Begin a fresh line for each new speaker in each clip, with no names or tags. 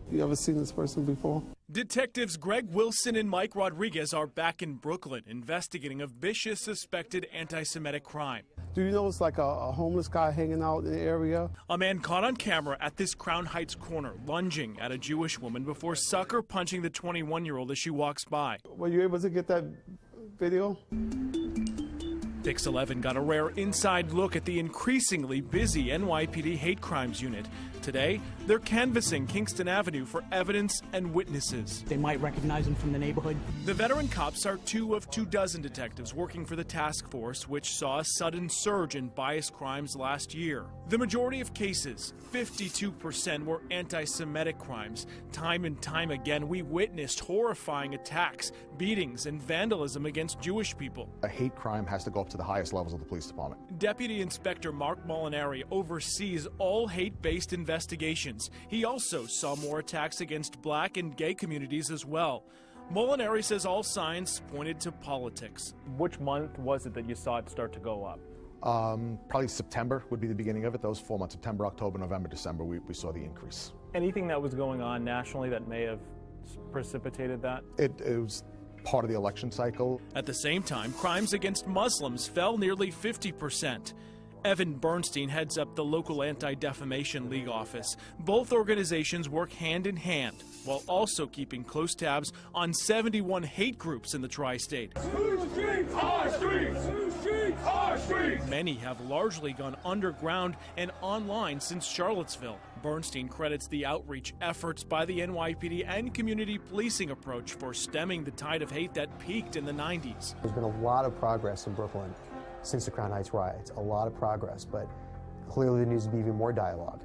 You ever seen this person before?
Detectives Greg Wilson and Mike Rodriguez are back in Brooklyn investigating a vicious suspected anti-Semitic crime.
Do you know it's like a homeless guy hanging out in the area?
A man caught on camera at this Crown Heights corner lunging at a Jewish woman before sucker punching the 21-year-old as she walks by.
Were you able to get that video?
PIX11 got a rare inside look at the increasingly busy NYPD hate crimes unit. Today, they're canvassing Kingston Avenue for evidence and witnesses.
They might recognize him from the neighborhood.
The veteran cops are 2 of 24 detectives working for the task force, which saw a sudden surge in bias crimes last year. The majority of cases, 52%, were anti-Semitic crimes. Time and time again, we witnessed horrifying attacks, beatings, and vandalism against Jewish people.
A hate crime has to go up to the highest levels of the police department.
Deputy Inspector Mark Molinari oversees all hate-based investigations. He also saw more attacks against black and gay communities as well. Molinari says all signs pointed to politics.
Which month was it that you saw it start to go up?
Probably September would be the beginning of it. Those 4 months, September, October, November, December, we saw the increase.
Anything that was going on nationally that may have precipitated that?
It was part of the election cycle.
At the same time, crimes against Muslims fell nearly 50%. Evan Bernstein heads up the local Anti-Defamation League office. Both organizations work hand in hand, while also keeping close tabs on 71 hate groups in the tri-state. Many have largely gone underground and online since Charlottesville. Bernstein credits the outreach efforts by the NYPD and community policing approach for stemming the tide of hate that peaked in the 90s.
There's been a lot of progress in Brooklyn since the Crown Heights Riots, a lot of progress, but clearly there needs to be even more dialogue.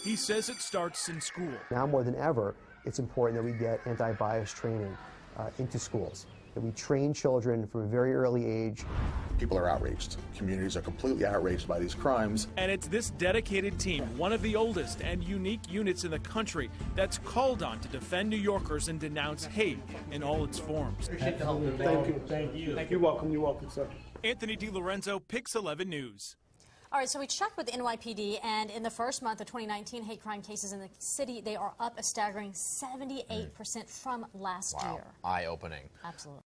He says it starts in school.
Now more than ever, it's important that we get anti-bias training into schools, that we train children from a very early age.
People are outraged. Communities are completely outraged by these crimes.
And it's this dedicated team, one of the oldest and unique units in the country, that's called on to defend New Yorkers and denounce hate in all its forms.
Thank you. Thank you. You're welcome. You're welcome, sir.
Anthony DiLorenzo, PIX11 News.
All right, so we checked with the NYPD, and in the first month of 2019, hate crime cases in the city, they are up a staggering 78% from last year.
Eye-opening.
Absolutely.